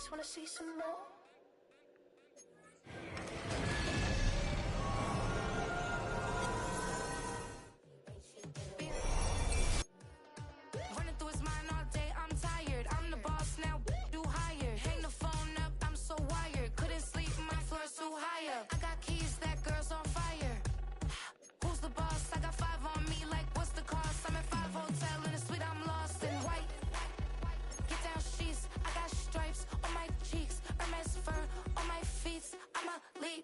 just wanna see some more. Running through his mind all day, I'm tired. I'm the boss now, do higher. Hang the phone up, I'm so wired. Couldn't sleep, my floor's too high up. I got keys, that girl's on fire. Who's the boss? I got 5 on me, like what's the cost? I'm at 5 hotel in a suite, I'm lost in white. Get down sheets, I got stripes on my cheeks, Hermes fur on my feet. I'm a lead.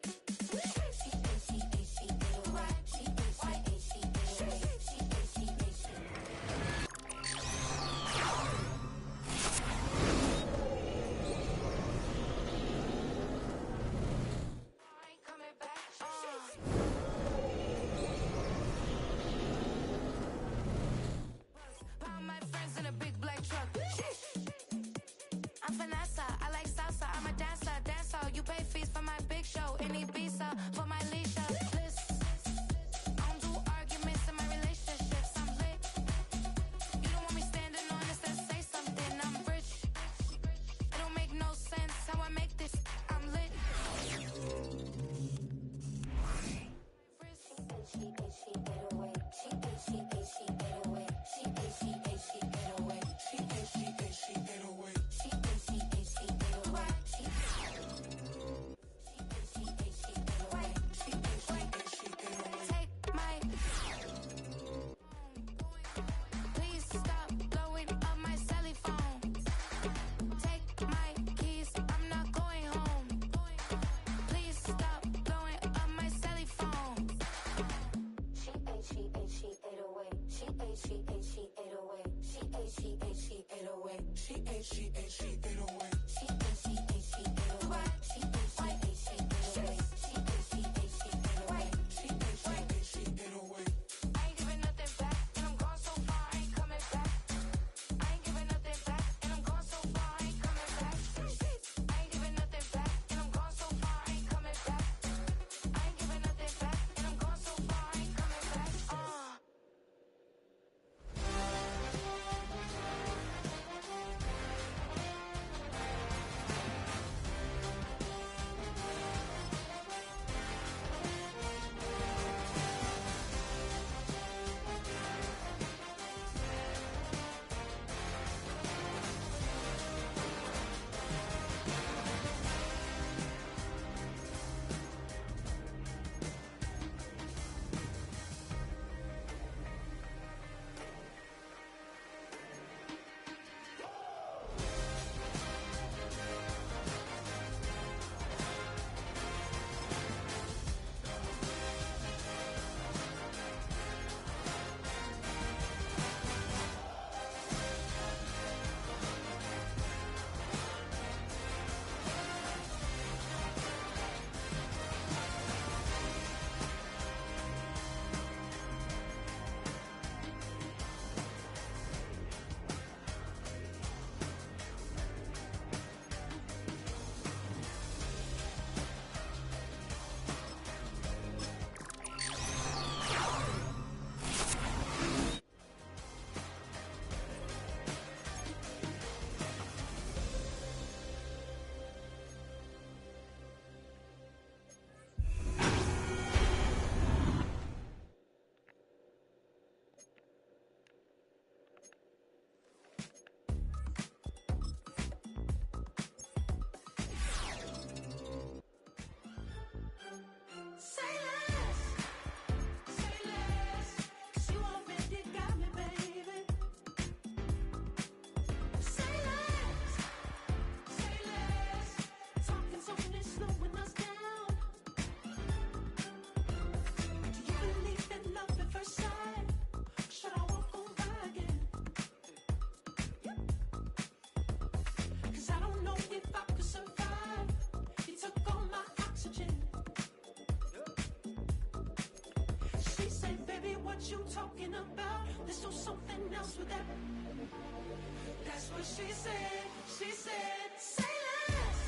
That's what she said. She said, say less.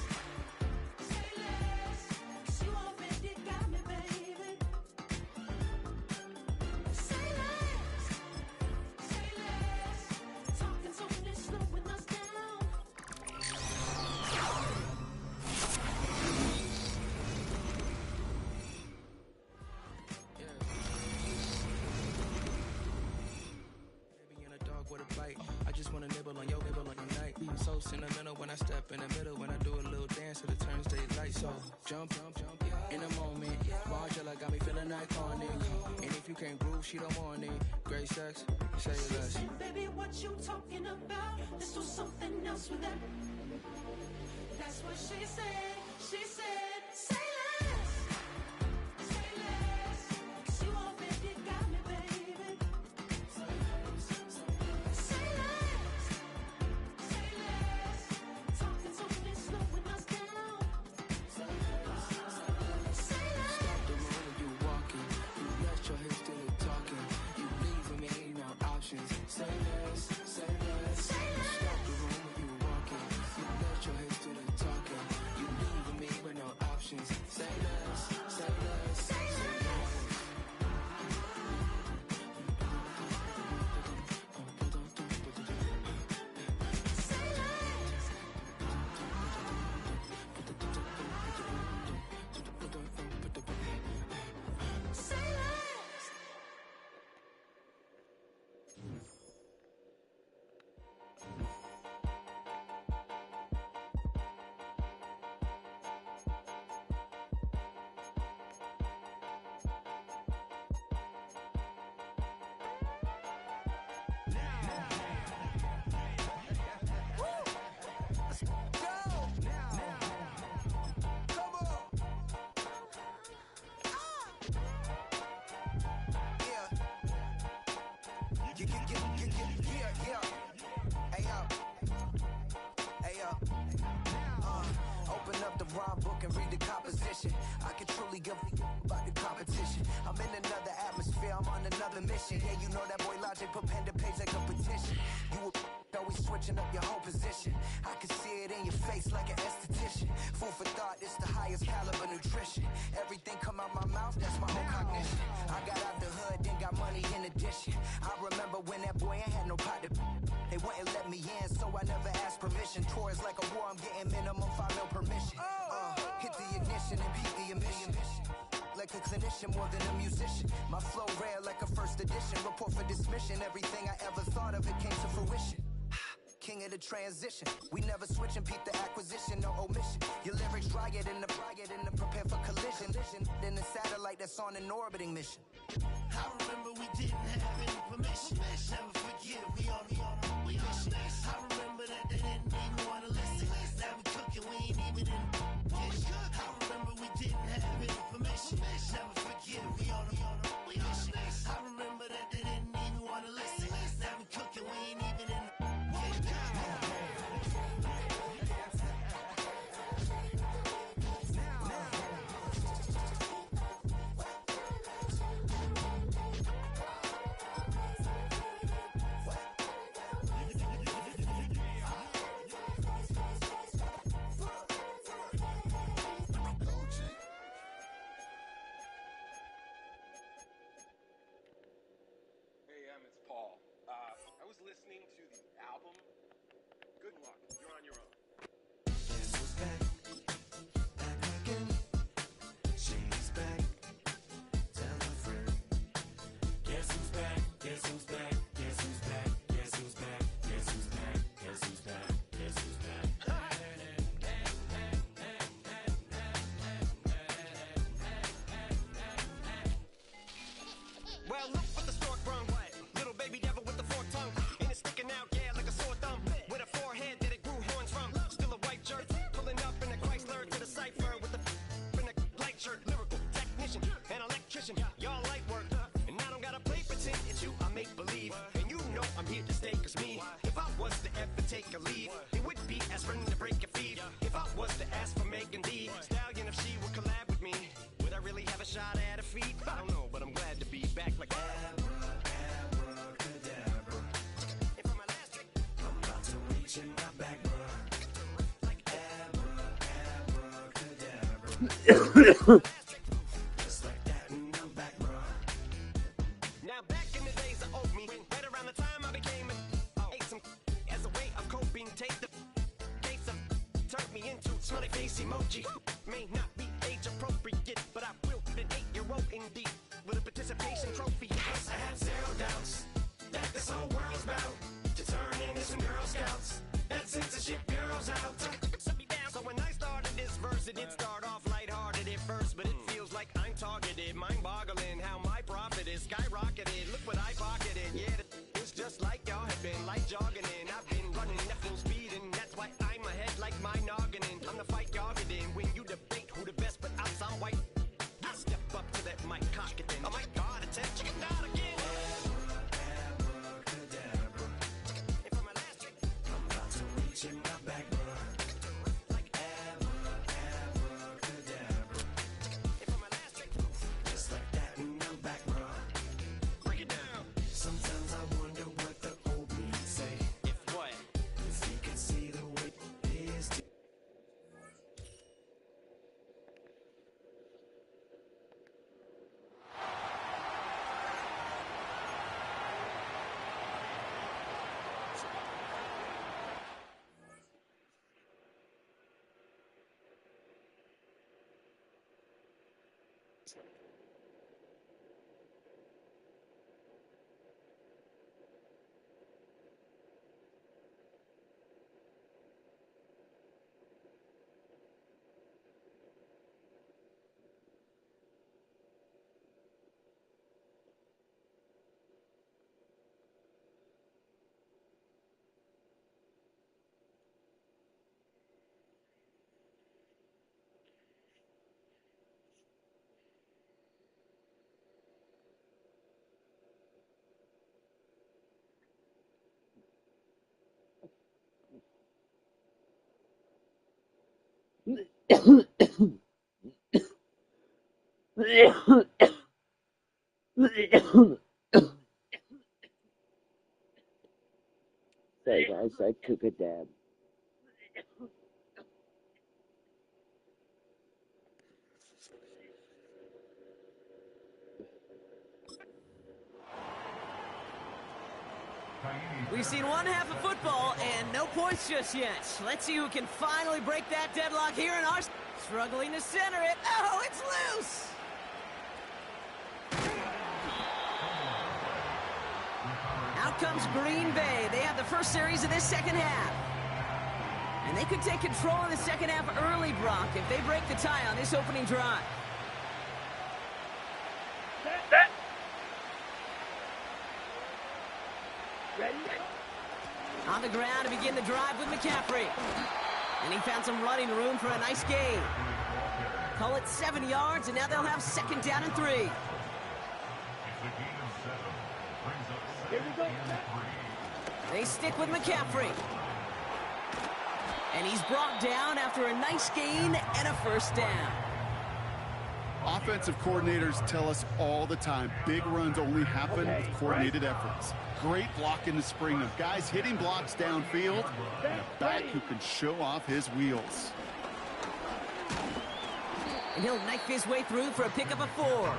Say less. 'Cause you already got me, baby. Say less. Say less. Talking so slow, slowing us down. step in the middle when I do a little dance till it turns daylight. So jump, in a moment. Margella got me feeling iconic. And if you can't groove, she don't want it. Great sex, say less. Baby, what you talking about? Let's do something else with that. That's what she said. She said, say less. Say less. 'Cause you already got me, baby. Say less. Say less. Talking so it's slowing us down. Say less. Say less. Stop the room when you walking. You let your hips do the talking. You leaving me no options. Say less, say less. Stop the room when you walking. You let your hips do the talking. You leaving me with no options. Say less, say less, say less. Open up the rhyme book and read the composition. I can truly give a about the competition. I'm in another atmosphere, I'm on another mission. Yeah, you know that boy Logic put pen to page like a petition. You were always switching up your whole position. I can see it in your face like an esthetician. Food for thought, it's the highest caliber nutrition. Everything come out my mouth, that's my whole cognition. I got out the hood, then got money in addition. I remember when that boy ain't had no pot to. They wouldn't let me in, so I never asked permission. Tours like a war, I'm getting minimum 5 mil permission. Hit the ignition and beat the emission. Like a clinician more than a musician. My flow rare like a first edition. Report for dismission. Everything I ever thought of, it came to fruition. King of the transition. We never switch and peep the acquisition, no omission. Your lyrics dry it in the prepare for collision. Then the satellite that's on an orbiting mission. I remember we didn't have any permission. Never forget, we on a mission. I remember that they didn't even want to listen. Now we cooking, we ain't even in the kitchen. I remember we didn't have any permission. Never forget, we on a mission. I remember that they didn't even want to listen. Now we cooking, we ain't even in the kitchen. It's Paul. I was listening to the album. Good luck. You're on your own. Guess who's back? Back again. She's back. Tell a friend. Guess who's back? Guess who's back? Guess who's back? Guess who's back? Guess who's back? Guess who's back? Guess who's back? Well, look what the stork brung. Little baby devil with the forked tongue. And it's sticking out, yeah, like a sore thumb. With a forehead that it grew horns from. Still a white jerk. Pulling up in a Chrysler to the cipher with a in a light shirt. Lyrical technician, an electrician. Y'all light work. And I don't gotta play pretend. It's you, I make believe. And you know I'm here to stay, cause me. If I was to ever take a leave, it would be aspirin to break your feet. If I was to ask for Megan D Stallion, if she would collab with me, would I really have a shot at her feet? I don't know, but I'm glad to be back like Abracadabra. And for my last trick, I'm about to reach in my back, bruh. Like abracadabra. Just like that, and I'm back, bruh. now back in the days of old me, right around the time I became ate some as a way of coping. Take the case of turned me into smiley face emoji. May not be age appropriate, but I will be an 8-year-old indeed with a participation trophy. I have zero doubts that this whole world's about to turn into some Girl Scouts. That censorship girls out. Sorry guys, I took a dab. We've seen one half of football and no points just yet. Let's see who can finally break that deadlock here in our... Struggling to center it. Oh, it's loose! Out comes Green Bay. They have the first series of this second half. And they could take control of the second half early, Brock, if they break the tie on this opening drive. Set. Ready? On the ground to begin the drive with McCaffrey. And he found some running room for a nice gain. Call it 7 yards, and now they'll have second down and 3. Here we go. They stick with McCaffrey. And he's brought down after a nice gain and a first down. Offensive coordinators tell us all the time, big runs only happen with coordinated efforts. Great block in the spring of guys hitting blocks downfield and a back who can show off his wheels. And he'll knife his way through for a pickup of 4.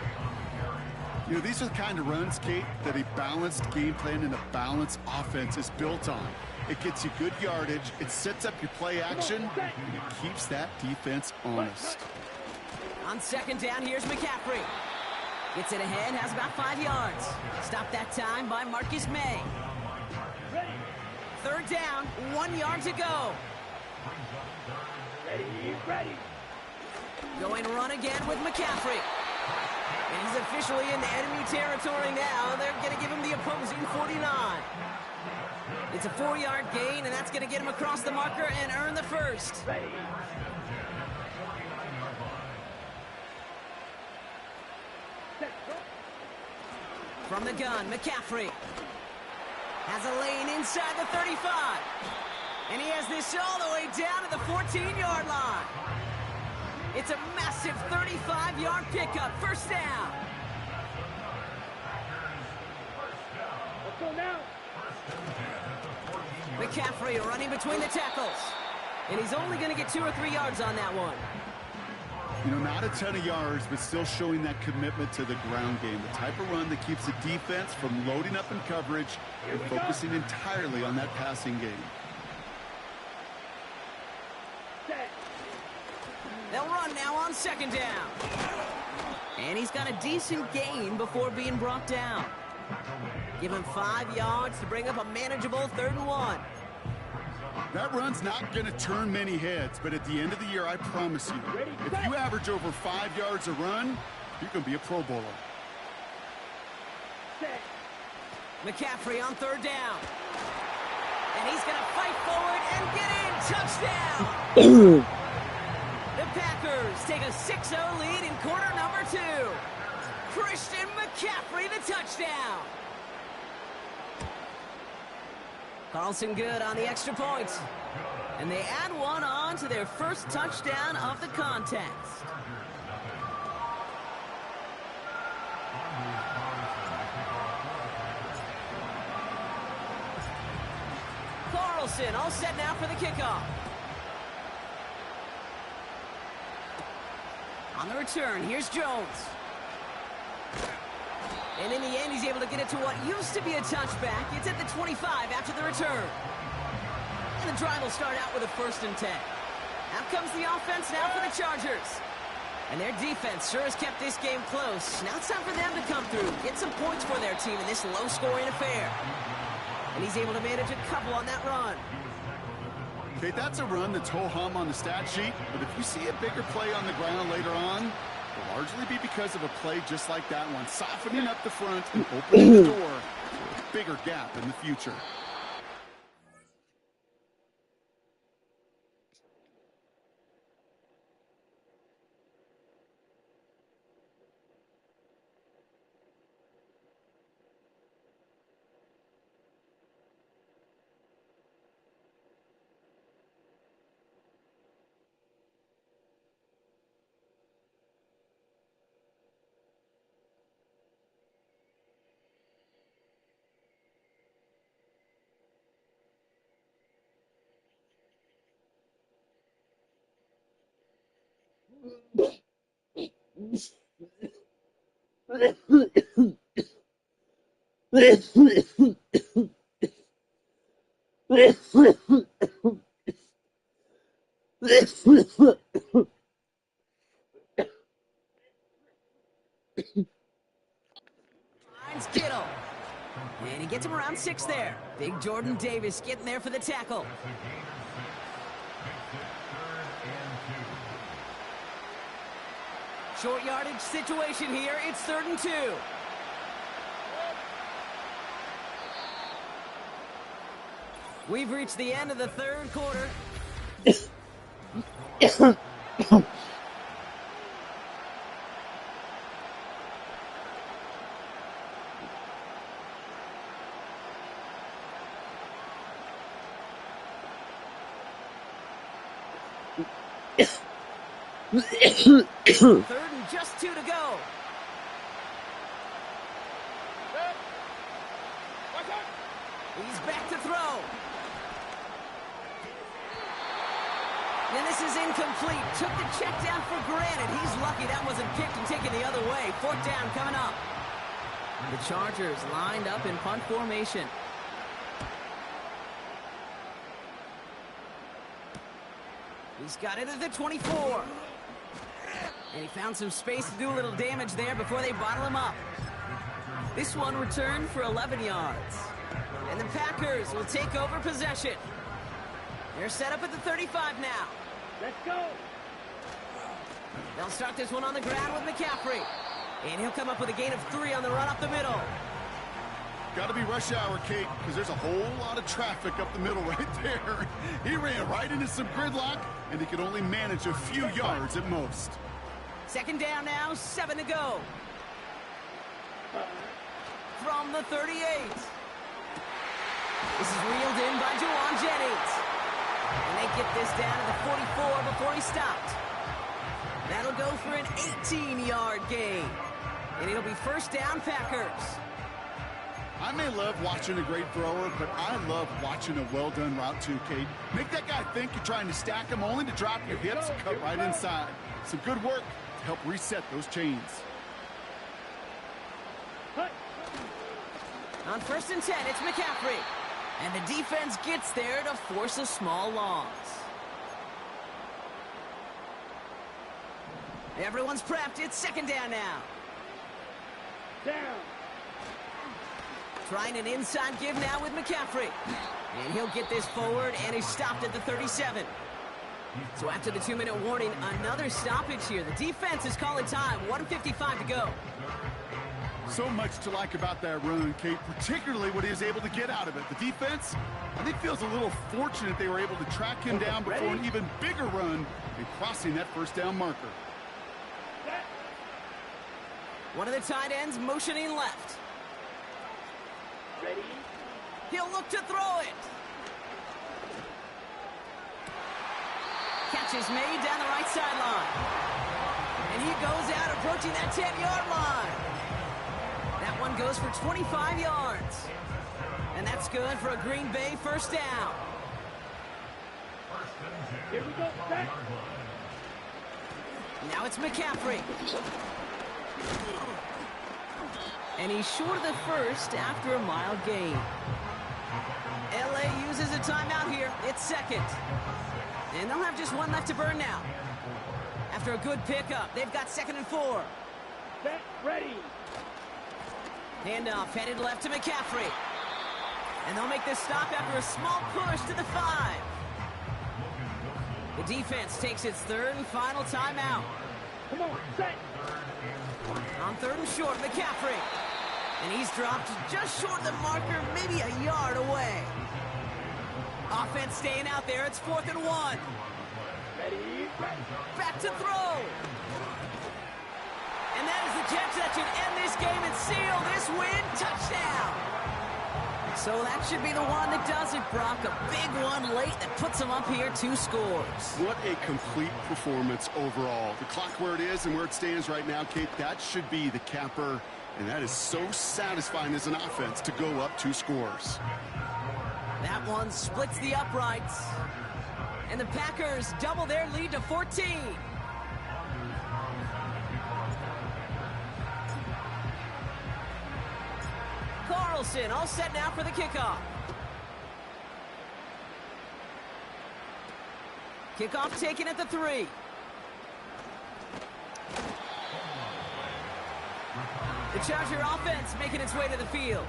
You know, these are the kind of runs, Kate, that a balanced game plan and a balanced offense is built on. It gets you good yardage, it sets up your play action, and it keeps that defense honest. On second down, here's McCaffrey. Gets it ahead, has about 5 yards. Stopped that time by Marcus May. Third down, 1 yard to go. Ready. Going run again with McCaffrey. And he's officially in enemy territory now. They're going to give him the opposing 49. It's a 4-yard gain, and that's going to get him across the marker and earn the first. Ready. From the gun, McCaffrey has a lane inside the 35. And he has this all the way down to the 14-yard line. It's a massive 35-yard pickup, first down. Let's go now. McCaffrey running between the tackles. And he's only going to get 2 or 3 yards on that one. You know, not a ton of yards, but still showing that commitment to the ground game. The type of run that keeps the defense from loading up in coverage and focusing entirely on that passing game. They'll run now on second down. And he's got a decent gain before being brought down. Give him 5 yards to bring up a manageable 3rd and 1. That run's not going to turn many heads, but at the end of the year, I promise you, if you average over 5 yards a run, you're going to be a Pro Bowler. McCaffrey on 3rd down. And he's going to fight forward and get in. Touchdown! The Packers take a 6-0 lead in quarter number 2. Christian McCaffrey, the touchdown. Carlson good on the extra point. And they add one on to their first touchdown of the contest. Carlson all set now for the kickoff. On the return, here's Jones. And in the end, he's able to get it to what used to be a touchback. It's at the 25 after the return. And the drive will start out with a 1st and 10. Out comes the offense now for the Chargers. And their defense sure has kept this game close. Now it's time for them to come through, get some points for their team in this low-scoring affair. And he's able to manage a couple on that run. Okay, that's a run that's ho-hum on the stat sheet, but if you see a bigger play on the ground later on, it'll largely be because of a play just like that one, softening up the front and opening the door to a bigger gap in the future. Finds Kittle. And he gets him around 6 there. Big Jordan Davis getting there for the tackle. Short yardage situation here. It's 3rd and 2. We've reached the end of the 3rd quarter. Third and just 2 to go. He's back to throw. And this is incomplete. Took the check down for granted. He's lucky that wasn't kicked and taken the other way. 4th down coming up. The Chargers lined up in punt formation. He's got it at the 24. And he found some space to do a little damage there before they bottle him up. This one returned for 11 yards. And the Packers will take over possession. They're set up at the 35 now. Let's go. They'll start this one on the ground with McCaffrey. And he'll come up with a gain of 3 on the run up the middle. Got to be rush hour, Kate, because there's a whole lot of traffic up the middle right there. He ran right into some gridlock, and he could only manage a few yards at most. 2nd down now, 7 to go. From the 38. This is reeled in by Jawan Jennings. And they get this down to the 44 before he stopped. That'll go for an 18-yard gain. And it'll be 1st down Packers. I may love watching a great thrower, but I love watching a well-done route too, Kate. Make that guy think you're trying to stack him only to drop your hips and cut right inside. Some good work to help reset those chains. On 1st and 10, it's McCaffrey. And the defense gets there to force a small loss. Everyone's prepped. It's 2nd down now. Down. Trying an inside give now with McCaffrey. And he'll get this forward, and he's stopped at the 37. So after the 2-minute warning, another stoppage here. The defense is calling time. 1:55 to go. So much to like about that run, Kate, particularly what he was able to get out of it. The defense, I think, feels a little fortunate they were able to track him down before an even bigger run and crossing that 1st down marker. One of the tight ends motioning left. Ready? He'll look to throw it. Catch is made down the right sideline. And he goes out approaching that 10-yard line. That one goes for 25 yards. And that's good for a Green Bay 1st down. Here we go. Set. Now it's McCaffrey. And he's short of the 1st after a mild gain. LA uses a timeout here. It's 2nd. And they'll have just 1 left to burn now. After a good pickup, they've got 2nd and 4. Set. Ready. Handoff headed left to McCaffrey. And they'll make this stop after a small push to the 5. The defense takes its 3rd and final timeout. Come on. Set. On 3rd and short, McCaffrey. And he's dropped just short of the marker, maybe a yard away. Offense staying out there. It's 4th and 1. Ready. Back to throw. And that is the catch that should end this game and seal this win. Touchdown. So that should be the one that does it, Brock. A big one late that puts them up here 2 scores. What a complete performance overall. The clock where it is and where it stands right now, Kate, that should be the capper. And that is so satisfying as an offense to go up 2 scores. That one splits the uprights. And the Packers double their lead to 14. Carlson all set now for the kickoff. Kickoff taken at the 3. The Charger offense making its way to the field.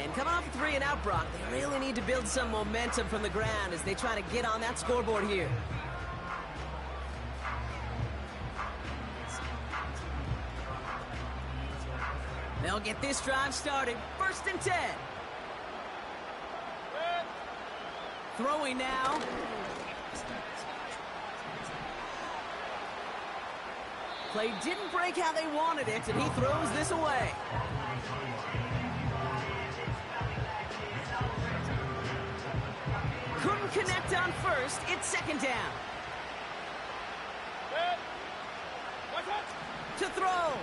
And coming off a 3 and out, Brock, they really need to build some momentum from the ground as they try to get on that scoreboard here. They'll get this drive started. 1st and 10. Throwing now. Play didn't break how they wanted it, and he throws this away. Couldn't connect on 1st. It's 2nd down. To throw.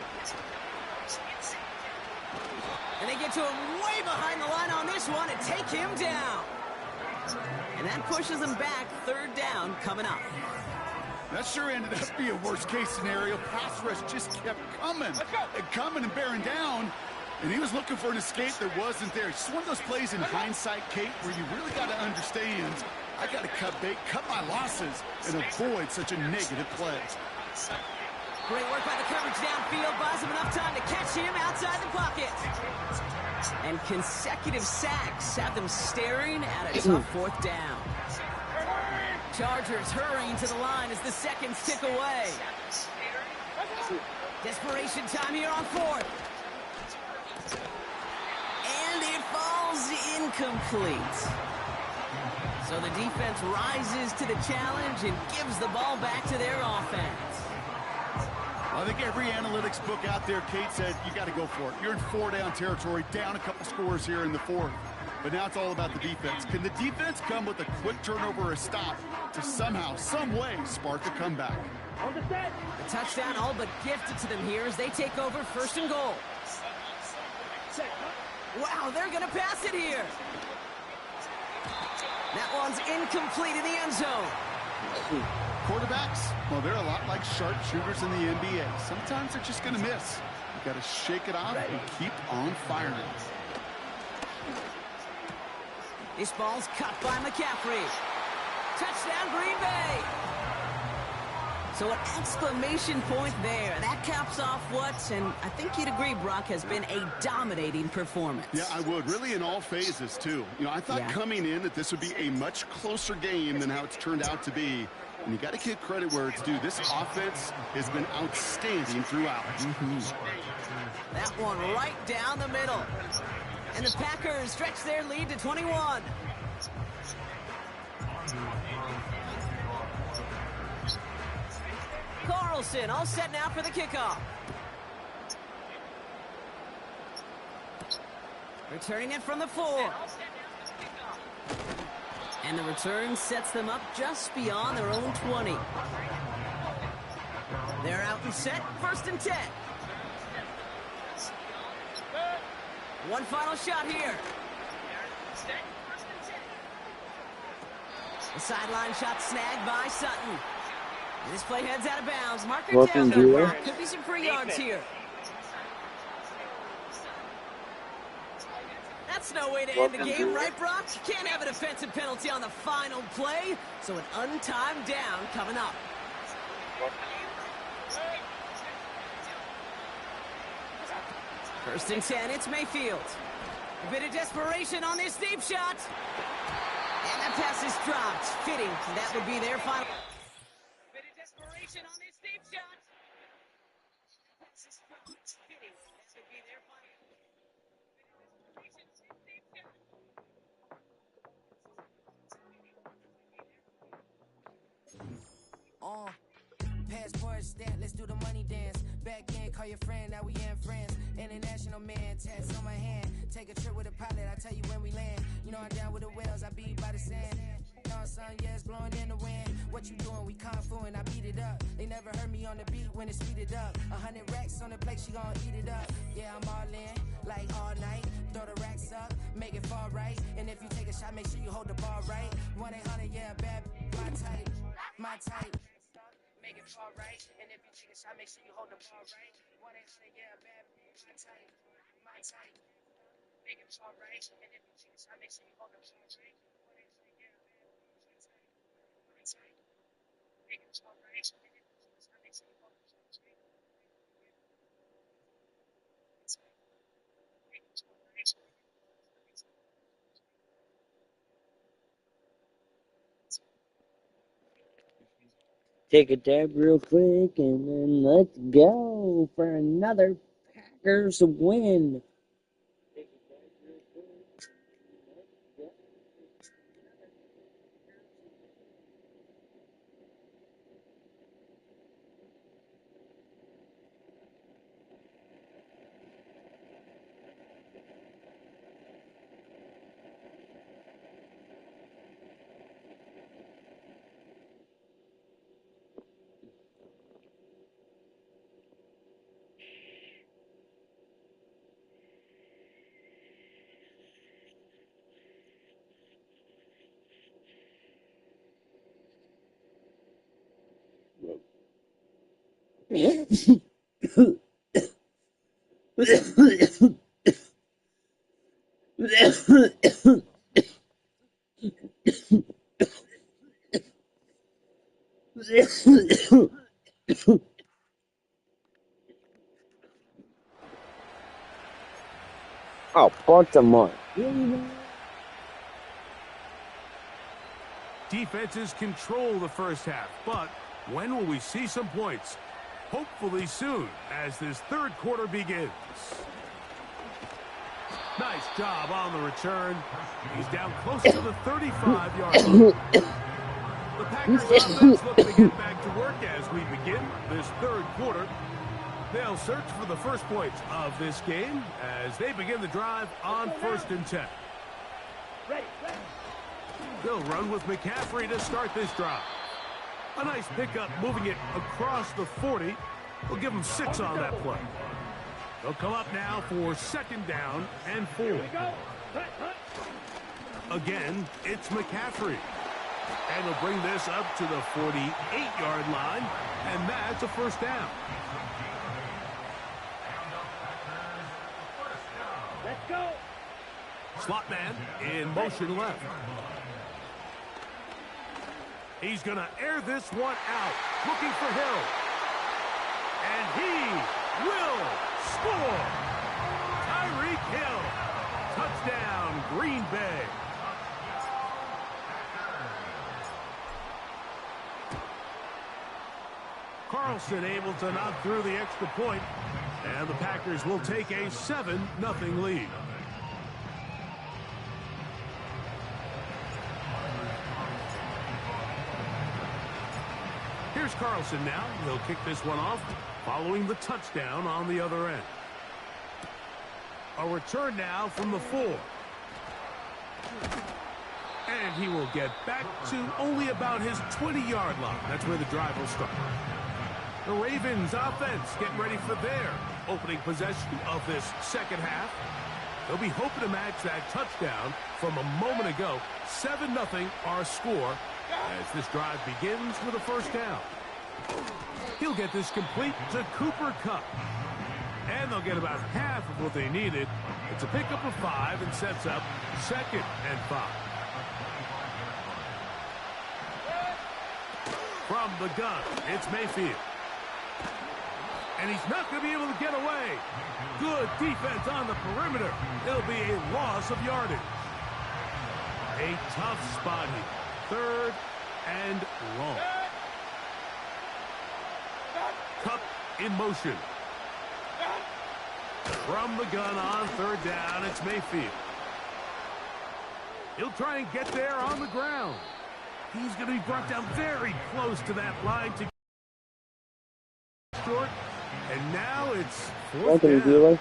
And they get to him way behind the line on this one and take him down. And that pushes them back. 3rd down coming up. That sure ended up being a worst-case scenario. Pass rush just kept coming and coming and bearing down. And he was looking for an escape that wasn't there. It's one of those plays in hindsight, Kate, where you really got to understand, I got to cut bait, cut my losses, and avoid such a negative play. Great work by the coverage downfield. Buys him enough time to catch him outside the pocket. And consecutive sacks have them staring at a tough 4th down. Chargers hurrying to the line as the seconds tick away. Desperation time here on 4th. And it falls incomplete. So the defense rises to the challenge and gives the ball back to their offense. I think every analytics book out there, Kate, said you got to go for it. You're in 4-down territory, down a couple scores here in the 4th. But now it's all about the defense. Can the defense come with a quick turnover or a stop to somehow, some way, spark a comeback? The touchdown all but gifted to them here as they take over 1st and goal. Wow, they're going to pass it here. That one's incomplete in the end zone. Quarterbacks, well, they're a lot like sharpshooters in the NBA. Sometimes they're just going to miss. You got to shake it off and keep on firing. This ball's cut by McCaffrey. Touchdown, Green Bay. So an exclamation point there. That caps off what, and I think you'd agree, Brock, has been a dominating performance. Yeah, I would. Really in all phases, too. You know, I thought coming in that this would be a much closer game than how it's turned out to be. And you got to give credit where it's due. This offense has been outstanding throughout. That one right down the middle. And the Packers stretch their lead to 21. Carlson all set now for the kickoff. Returning it from the 4. And the return sets them up just beyond their own 20. They're out and set, 1st and 10. One final shot here. The sideline shot snagged by Sutton. And this play heads out of bounds. Marker down. Could be some free yards here. That's no way to end the game, right, Brock? You can't have a defensive penalty on the final play. So an untimed down coming up. 1st and 10, it's Mayfield. A bit of desperation on this deep shot. And that pass is dropped. Fitting. That would be their final. A bit of desperation on this deep shot. Fitting. That would be their final. Passport stat, let's do the money dance. Back in, call your friend, now we in France. International man, tats on my hand. Take a trip with a pilot, I tell you when we land. You know I'm down with the whales, I beat by the sand. On sun, yeah, it's blowing in the wind. What you doing? We kung fu and I beat it up. They never heard me on the beat when it's speeded up. 100 racks on the plate, she gon' eat it up. Yeah, I'm all in, like all night. Throw the racks up, make it fall right. And if you take a shot, make sure you hold the ball right. 1-800, yeah, bad, my type, my type. Make it fall right. And if you take a shot, make sure you hold the ball right. 1-800, yeah, bad, my type, my type. Take a dab real quick, and then let's go for another Packers win. Oh, Baltimore. Defenses control the first half, but when will we see some points? Hopefully soon, as this third quarter begins. Nice job on the return. He's down close to the 35-yard line. The Packers offense looking to get back to work as we begin this third quarter. They'll search for the first points of this game as they begin the drive on 1st and 10. They'll run with McCaffrey to start this drive. A nice pickup moving it across the 40. We'll give them 6 on that play. They'll come up now for 2nd down and 4. Again, it's McCaffrey. And they'll bring this up to the 48-yard line, and that's a 1st down. Let's go. Slot man in motion left. He's going to air this one out, looking for Hill. And he will score. Tyreek Hill. Touchdown, Green Bay. Carlson able to knock through the extra point, and the Packers will take a 7-0 lead. Here's Carlson now. He'll kick this one off, following the touchdown on the other end. A return now from the 4. And he will get back to only about his 20-yard line. That's where the drive will start. The Ravens offense getting ready for their opening possession of this second half. They'll be hoping to match that touchdown from a moment ago. 7-0 our score as this drive begins with a 1st down. He'll get this complete to Cooper Kupp. And they'll get about half of what they needed. It's a pickup of 5 and sets up 2nd and 5. From the gun, it's Mayfield. And he's not going to be able to get away. Good defense on the perimeter. It'll be a loss of yardage. A tough spot here. 3rd and long. Kupp in motion. From the gun on 3rd down, it's Mayfield. He'll try and get there on the ground. He's going to be brought down very close to that line to short. And now it's 4th down.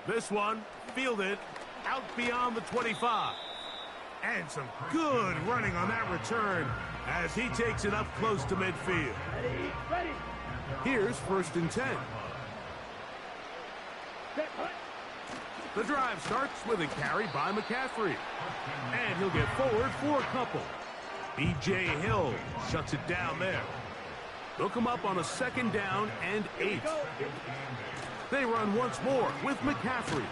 This one fielded out beyond the 25. And some good running on that return as he takes it up close to midfield. Ready. Here's 1st and 10. The drive starts with a carry by McCaffrey. And he'll get forward for a couple. B.J. Hill shuts it down there. They'll come up on a 2nd down and 8. They run once more with McCaffrey.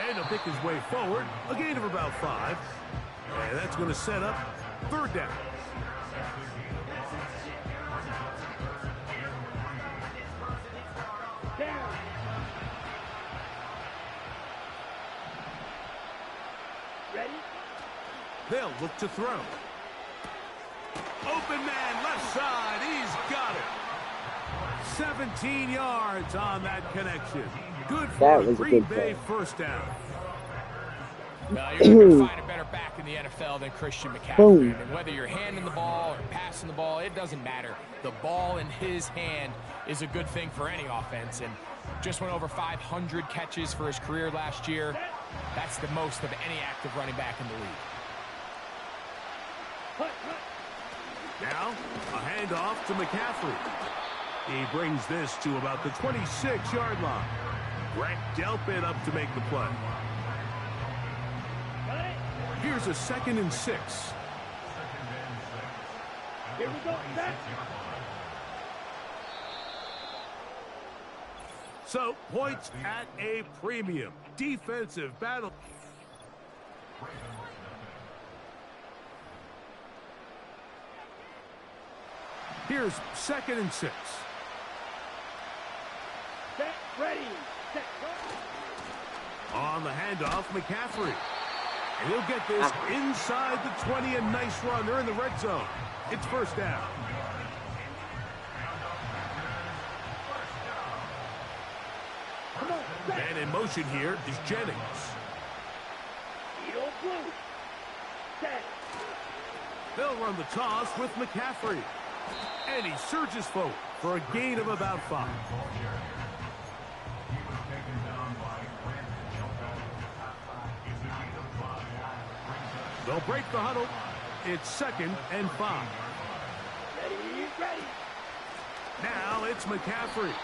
And he'll pick his way forward, a gain of about 5. And that's going to set up 3rd down. Ready? They'll look to throw. Open man, left side. He's got it. 17 yards on that connection. Good for a Green Bay 1st down. Well, you're not going to find a better back in the NFL than Christian McCaffrey. I mean, whether you're handing the ball or passing the ball, it doesn't matter. The ball in his hand is a good thing for any offense. And just went over 500 catches for his career last year. That's the most of any active running back in the league. Now, a handoff to McCaffrey. He brings this to about the 26-yard line. Grant Delpit up to make the play. Here's a 2nd and 6. Here we go, set. So, points at a premium. Defensive battle. Here's 2nd and 6. Set, ready, set, go. On the handoff, McCaffrey. And he'll get this inside the 20. A nice run. They're in the red zone. It's 1st down. And in motion here is Jennings. Heel blue. Set. They'll run the toss with McCaffrey. And he surges forward for a gain of about 5. They'll break the huddle. It's 2nd and 5. Ready, ready. Now it's McCaffrey.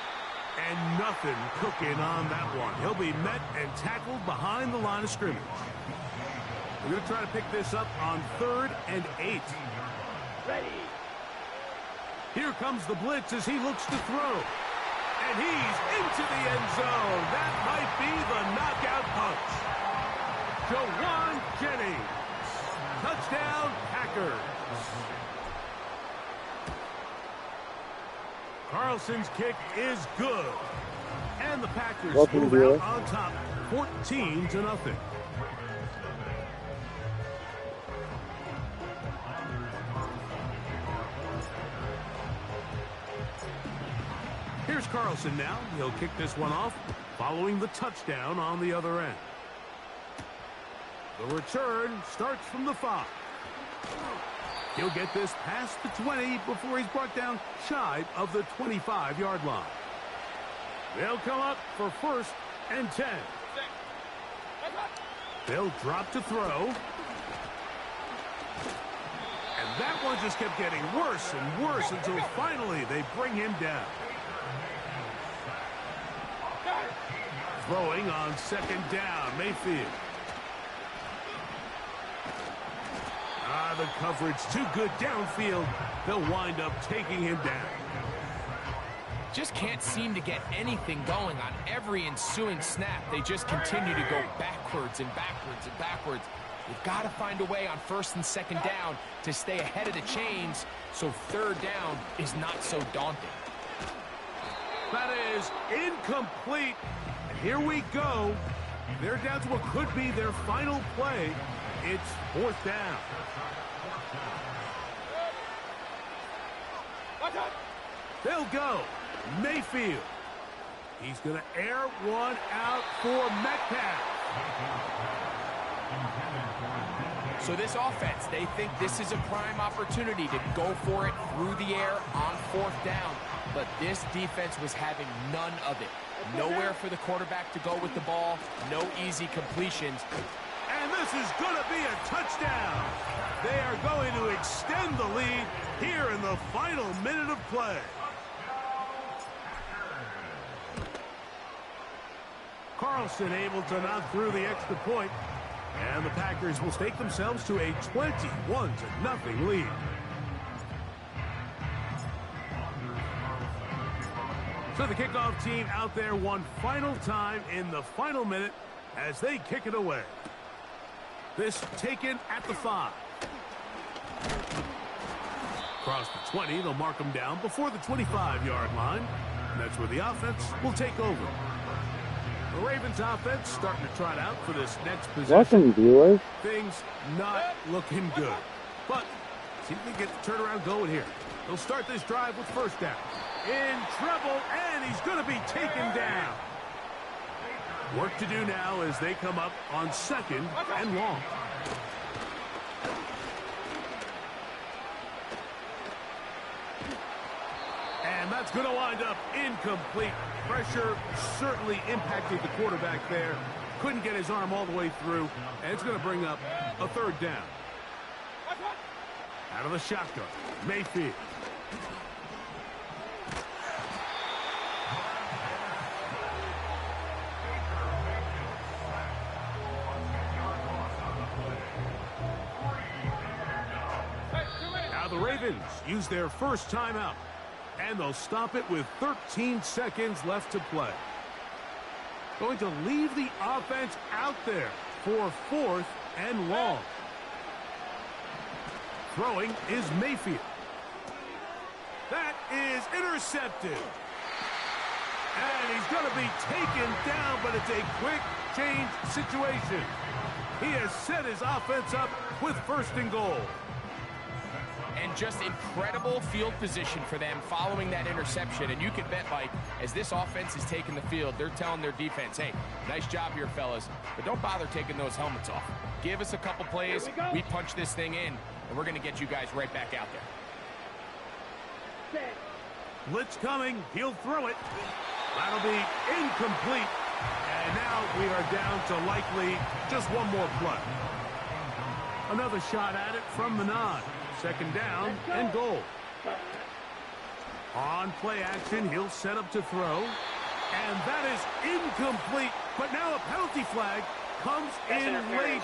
And nothing cooking on that one. He'll be met and tackled behind the line of scrimmage. We're going to try to pick this up on 3rd and 8. Ready. Here comes the blitz as he looks to throw. And he's into the end zone. That might be the knockout punch. Jawan Jennings. Touchdown, Packers. Carlson's kick is good. And the Packers move out on top, 14-0. Here's Carlson now. He'll kick this one off, following the touchdown on the other end. The return starts from the 5. He'll get this past the 20 before he's brought down shy of the 25-yard line. They'll come up for 1st and 10. They'll drop to throw. And that one just kept getting worse and worse until finally they bring him down. Throwing on 2nd down, Mayfield. The coverage too good downfield. They'll wind up taking him down. Just can't seem to get anything going on every ensuing snap. They just continue to go backwards and backwards and backwards. You've got to find a way on 1st and 2nd down to stay ahead of the chains so 3rd down is not so daunting. That is incomplete. And here we go. They're down to what could be their final play. It's 4th down. They'll go. Mayfield. He's going to air one out for Metcalf. So this offense, they think this is a prime opportunity to go for it through the air on 4th down. But this defense was having none of it. Nowhere for the quarterback to go with the ball. No easy completions. And this is going to be a touchdown. They are going to extend the lead here in the final minute of play. Carlson able to knock through the extra point. And the Packers will stake themselves to a 21-0 lead. So the kickoff team out there one final time in the final minute as they kick it away. This taken at the 5. Across the 20, they'll mark them down before the 25-yard line. And that's where the offense will take over. The Ravens offense starting to trot out for this next possession. Welcome, viewers. Things not looking good. But see if they get the turnaround going here. They'll start this drive with first down. In trouble, and he's going to be taken down. Work to do now as they come up on second and long. And that's going to wind up incomplete. Pressure certainly impacted the quarterback there. Couldn't get his arm all the way through, and it's going to bring up a third down. Out of the shotgun, Mayfield. Now the Ravens use their first timeout, and they'll stop it with 13 seconds left to play. Going to leave the offense out there for fourth and long. Throwing is Mayfield. That is intercepted. And he's going to be taken down, but it's a quick change situation. He has set his offense up with first and goal. And just incredible field position for them following that interception. And you can bet, Mike, as this offense is taking the field, they're telling their defense, hey, nice job here, fellas, but don't bother taking those helmets off. Give us a couple plays, we punch this thing in, and we're going to get you guys right back out there. Blitz coming, he'll throw it. That'll be incomplete. And now we are down to likely just one more play. Another shot at it from the 9. Second down and goal. On play action, he'll set up to throw. And that is incomplete. But now a penalty flag comes in late.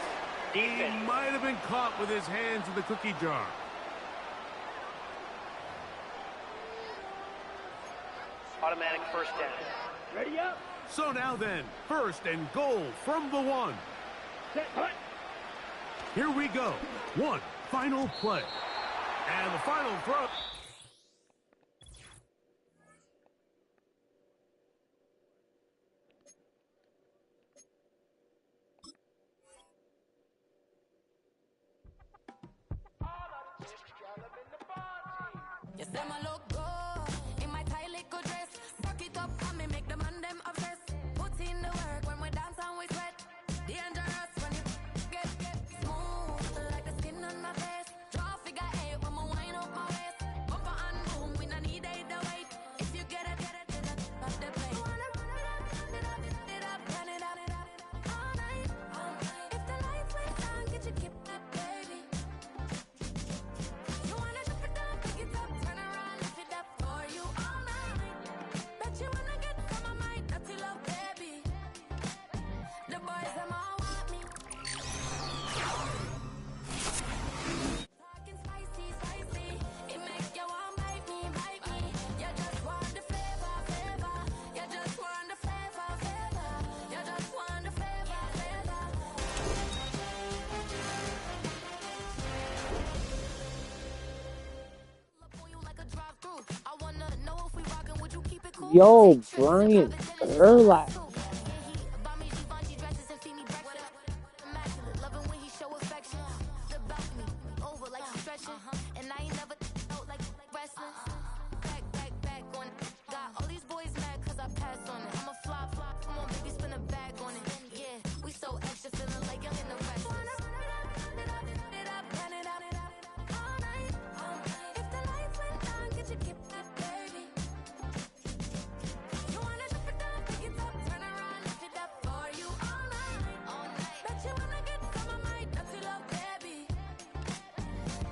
He might have been caught with his hands in the cookie jar. Automatic first down. Ready up. So now then, first and goal from the 1. Set, cut. Here we go. One final play. And the final throw. You say my look good in my tight little dress. Rock it up and me make the man them obsessed. Put in the work when we dance and we sweat. Dangerous when you get smooth like the skin on my face. Draw figure 8 when we wind up my waist. Bumper and boom, we no need the weight. If you get it, off the plate. You wanna run it up, run it up, all night. If the lights went down, get your kip up, baby. You wanna drop it down, pick it up, turn around, lift it up for you all night. Bet you wanna get some of my dirty love, baby. The boys them all want me. Talking spicy, spicy. It make you want bite me, bite me. You just want the flavor, flavor. You just want the flavor, flavor. You just want the flavor, flavor. Look on you like a drive-through. I wanna know if we rockin', would you keep it cool? Yo, Take trips, Brian private dinners, Urlacher. too. Buy me Givenchy dresses and feed me breakfast. Immaculate, loving when he show affection. The balcony, over like she stretching. And I ain't never out like wrestling. Back on it. Got all these boys mad cause I pass on it. I'm a flop. Come on, baby, spin a bag on it. Yeah, we so extra, feeling like young in the rest. All night. If the lights went down, get your kip up, baby. You wanna drop it down, pick it up, turn around, lift it up for you all night. Bet you wanna get some of my dirty love, baby.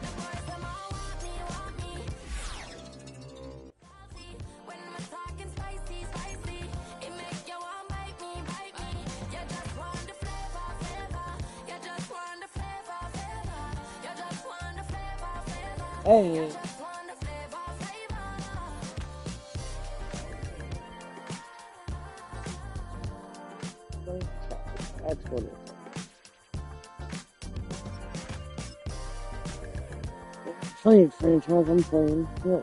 The boys them all want me. Salty when we're talking spicy, spicy. It make you want bite me, bite me. You just want the flavor, flavor. You just want the flavor, flavor. You just want the flavor, flavor. Hey. Just want the flavor, flavor. That's what it is. Playing franchise, I'm playing this.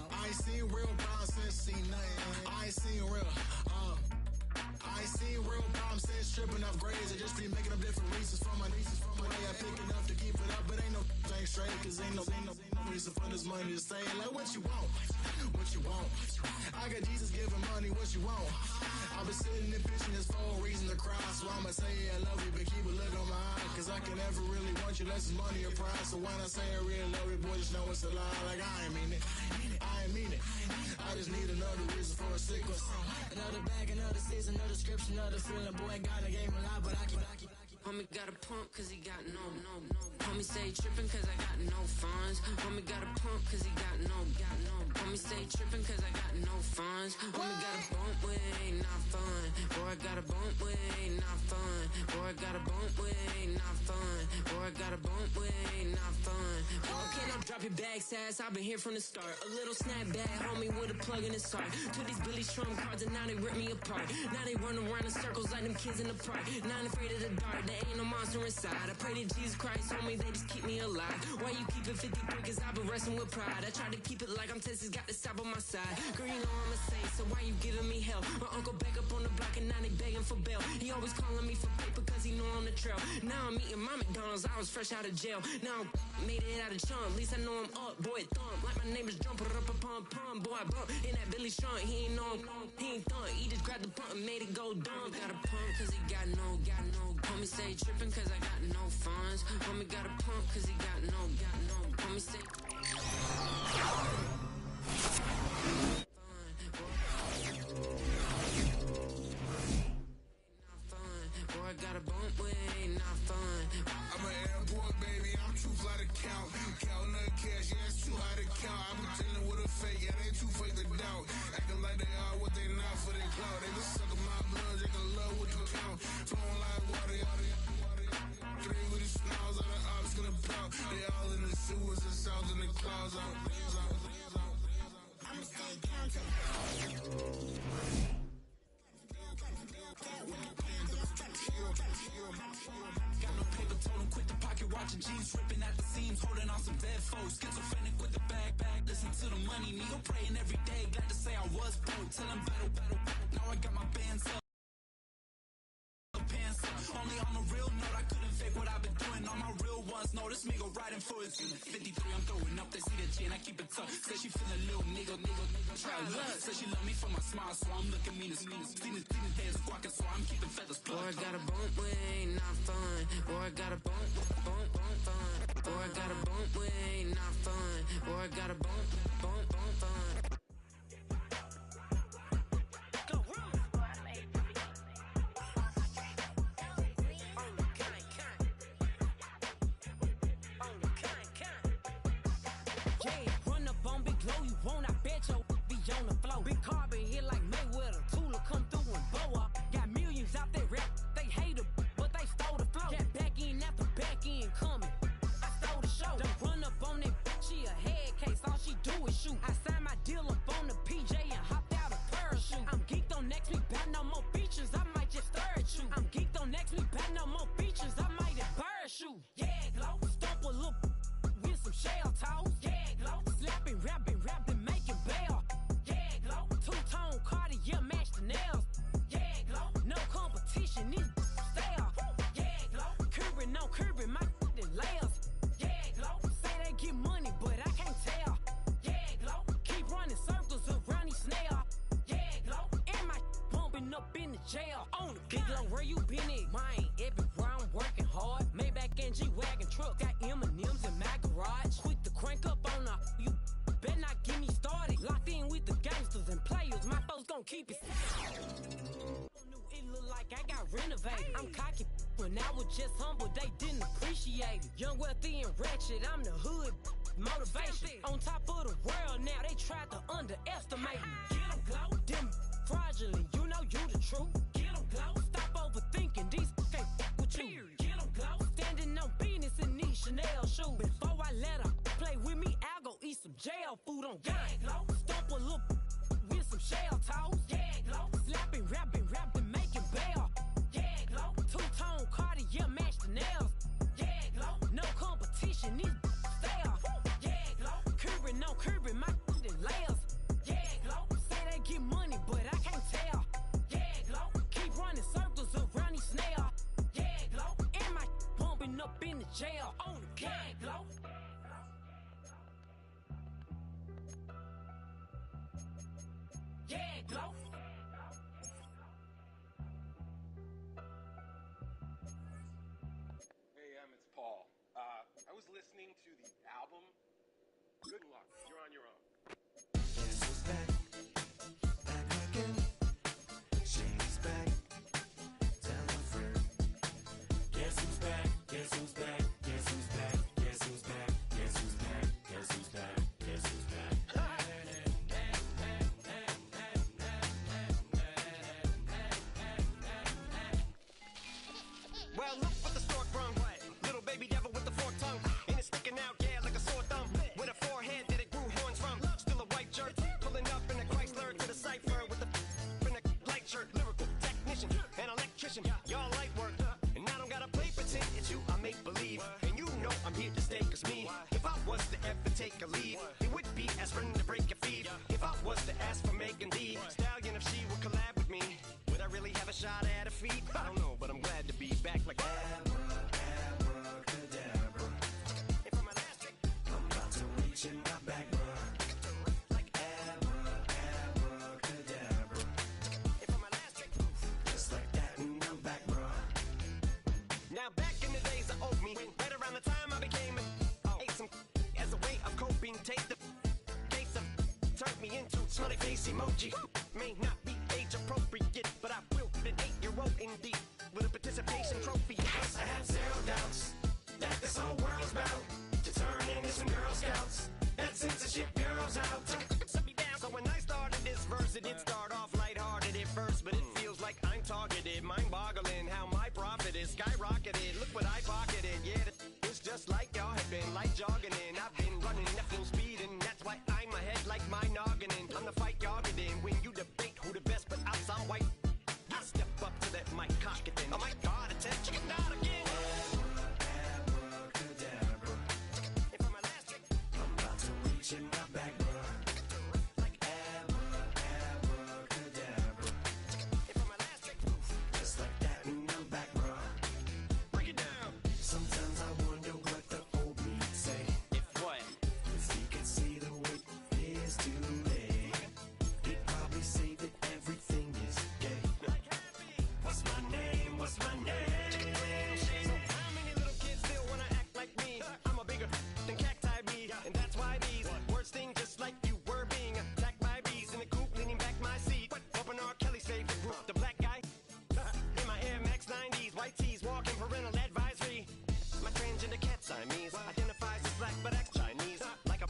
I ain't seen real problems since seen nothing. I ain't seen real, I ain't seen real problems since stripping up grades. I just be making up different reasons for my nieces. From my way I pick enough to keep it up, but ain't no thing straight. Cause ain't no reason for this money to stay. Like what you want, what you want. I got Jesus giving money, what you want. I've been sitting and pitching this for a reason to cry. So I'ma say I love you, but keep a look on my eye. Cause I can never really want you unless it's money or pride. So when I say I really love you, boy, just know it's a lie. Like I ain't mean it, I ain't mean it. I just need another reason for a sequence. Another bag, another season, another description, another feeling. Boy, got a game a lot, but I keep. Homie got a pump cause he got no. Homie say trippin' cause I got no funds. Homie got a pump cause he got no. Homie say trippin' cause I got no funds. Homie got a bump with it ain't not fun. Boy, I got a bump with it ain't not fun. Boy, I got a bump with it ain't not fun. Boy, I got a bump with it ain't not fun. Boy, can I drop your bag, sass? I've been here from the start. A little snapback, homie with a plug in his heart. To these Billy Strum cards and now they rip me apart. Now they run around in circles like them kids in the park. Now I'm afraid of the dark. Ain't no monster inside. I pray to Jesus Christ, homie, they just keep me alive. Why you keep it 53? Cause I've been wrestling with pride. I try to keep it like I'm Texas, got the South on my side. Girl, you know I'm a saint, so why you giving me hell? My uncle back up on the block and now they begging for bail. He always calling me for paper cause he know I'm the trail. Now I'm eating my McDonald's, I was fresh out of jail. Now I made it out of chump, at least I know I'm up. Boy, thump, like my name is Jumper up a pump. Boy, I bump in that Billy Strong, he ain't know him. He ain't thump, he just grabbed the pump and made it go dumb. Got a pump cause he got no. Homie say trippin' cause I got no funds. Homie got a pump cause he got no. Homie say boy, I got a bump with it ain't not fun. I'm an airport baby, I'm too fly to count. Counting the cash, yeah, it's too high to count. I'm pretending with a fake, yeah, they too fake to doubt. Acting like they are what they not for their clout. They just suckin' my blood, they can love what you count. Flowing like water, three with the smiles, all the ops gonna pout. They all in the sewers, the south in the clouds. I'ma stay counting. Got no paper, told him quit the pocket watching jeans, ripping at the seams, holding on some dead foes. Schizophrenic with the bag, listen to the money, nigga praying every day. Glad to say I was broke, tell him battle. Now I got my bands up. Pants up. Only on a real note, I couldn't fake what I've been doing. On my real ones, no, this nigga riding for his 53, I'm throwing up, they see the chain, I keep it tough. Say she feeling little nigga, try love. Say she love me for my smile, so I'm looking meanest. Seen the days squawking, so I'm keeping feathers plucked. Boy, I got a bump with it ain't not fun. Boy, I got a bump fun. Boy, I got a bump with it ain't not fun. Boy, I got a bump fun. Yeah, run up on Big Low, you won't, I bet you'll be on the floor. Big carbon hit like Mayweather, Tula come through and blow up. Got millions out there rap, they hate her, but they stole the flow. Got back in after back in coming, I stole the show. Don't run up on that bitch, she a head case, all she do is shoot. I signed my deal up on the PJ and hopped out a parachute. I'm geeked on next week, buy no more features, I might just third you. I'm geeked on next week, buy no more features, I might embarrass you. Yeah, glow, stomp a little with some shell toes. Yeah, glow, slapping, rapping, making bail. Yeah, glow, two-tone Cartier match the nails. Yeah, glow, no competition, this style. Yeah, glow, curving, no curving, my layers. Yeah, glow, say they get money, but I can't tell. Yeah, glow, keep running circles around these snails. Yeah, glow, and my bumping up in the jail. On the big glow, where you been at? Mine, everywhere I'm working hard. Maybach and G-Wagon truck, got M&M's in my garage. Quick to crank up on the humble, they didn't appreciate it. Young, wealthy, and ratchet, I'm the hood motivation. On top of the world now, they tried to underestimate me. Get 'em glow, them fraudulent, you know you the truth. Get 'em glow, stop overthinking, these can't with you. Get 'em glow, standing on business in these Chanel shoes. Before I let her play with me, I'll go eat some jail food on gang glow. Stomp a little with some shell toes. Yeah, glow. Slapping, rapping, making bail. Yeah, glow. Two-tone Cartier match the nails. Yeah, glow. No competition, these stale. Yeah, glow. Curbing, no curbing, my in layers. Yeah, glow. Say they get money, but I can't tell. Yeah, glow. Keep running circles around these snails. Yeah, glow. And my bumping up in the jail on the gang glow. Yeah, glow. Hey, it's Paul. I was listening to the album. Good luck. You're on your own. Guess who's back? Back again. Shady's back. Tell a friend. Guess who's back? Guess who's back? Guess who's back? Guess who's back? Guess who's back? Guess who's back? Guess who's back? Well, look what the stork brung. Little baby devil with the forked tongue. And it's sticking out, yeah, like a sore thumb. With a forehead that it grew horns from. Still a white jerk, pulling up in a Chrysler to the cipher with the in a light shirt. Lyrical technician, an electrician, y'all light work. And I don't gotta play pretend, it's you I make believe. And you know I'm here to stay, cause me, if I was to ever take a lead, it would be aspirin to break your feet. If I was to ask for Megan D Stallion, if she would collab with me, would I really have a shot at her feet? I don't know, but I'm glad to be back like Abracadabra. And for my last trick, I'm about to reach in my back, bruh. like Abracadabra. and for my last trick, Just like that, and I'm back, bruh. now back in the days of old me, right around the time I became ate some as a way of coping. Take the case of turned me into smiley face emoji. May not be age appropriate, but I will be an 8-year-old indeed with a participation trophy. Yes, I have zero doubts that this whole world's bound to turn into some Girl Scouts. That censorship bureau's out. Set me down. So when I started this verse, it did start off lighthearted at first, but it feels like I'm targeted. Mind-boggling how my profit is skyrocketed. Look what I pocketed. Yeah, it's just like y'all have been like jogging in. I've been running at full speed, and that's why I'm ahead like my noggin. I'm the fight y'all get in when you debate who the best, but I'm some white. I step up to that mic, cock it then. Oh my God, it's a chicken out again. Abracadabra. And for my last trick, I'm about to reach in my back, bruh. like Abracadabra. and for my last trick, Just like that, and I'm back, bruh. break it down. Sometimes I wonder what the old me say. If what? If he could see the way it is today, he'd probably say that everything is gay. What's my name? What's my name? How many little kids still wanna act like me? I'm a bigger than cacti bee, and that's why these words sting just like you were being attacked by bees in the coop, leaning back my seat. Open R. Kelly's favorite group, the black guy. In my Air Max 90s, white tees, walking parental advisory. My transgender cat Siamese identifies as black but acts Chinese. Like a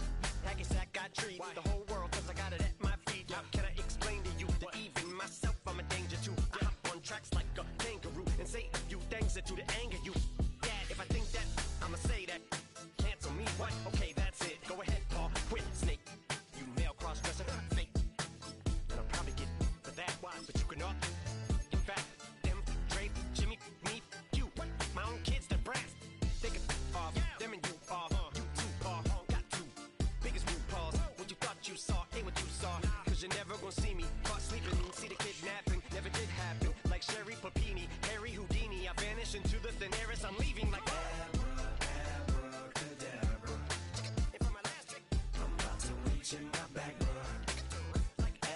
hacky sack I treat the whole world cause I got it at my feet. How can I explain to you that even myself I'm a danger to? I hop on tracks like a kangaroo and say a few things that do to anger you. Dad, if I think that, I'ma say that. Cancel me, what? Okay, that's it. Go ahead, Paul, quit, snake. You male cross-dresser, fake. And I'll probably get for that, why? But you cannot. In fact, them, Dre, Jimmy, me, you. My own kids, the brass. They can off, them and you off. You too, Paul, got two. Biggest root paws. What you thought you saw, ain't what you saw. Cause you're never gonna see me caught sleeping. See the kidnapping, never did happen. Like Sherry Papini, Harry Houdini. I vanish into the thin air as I'm leaving like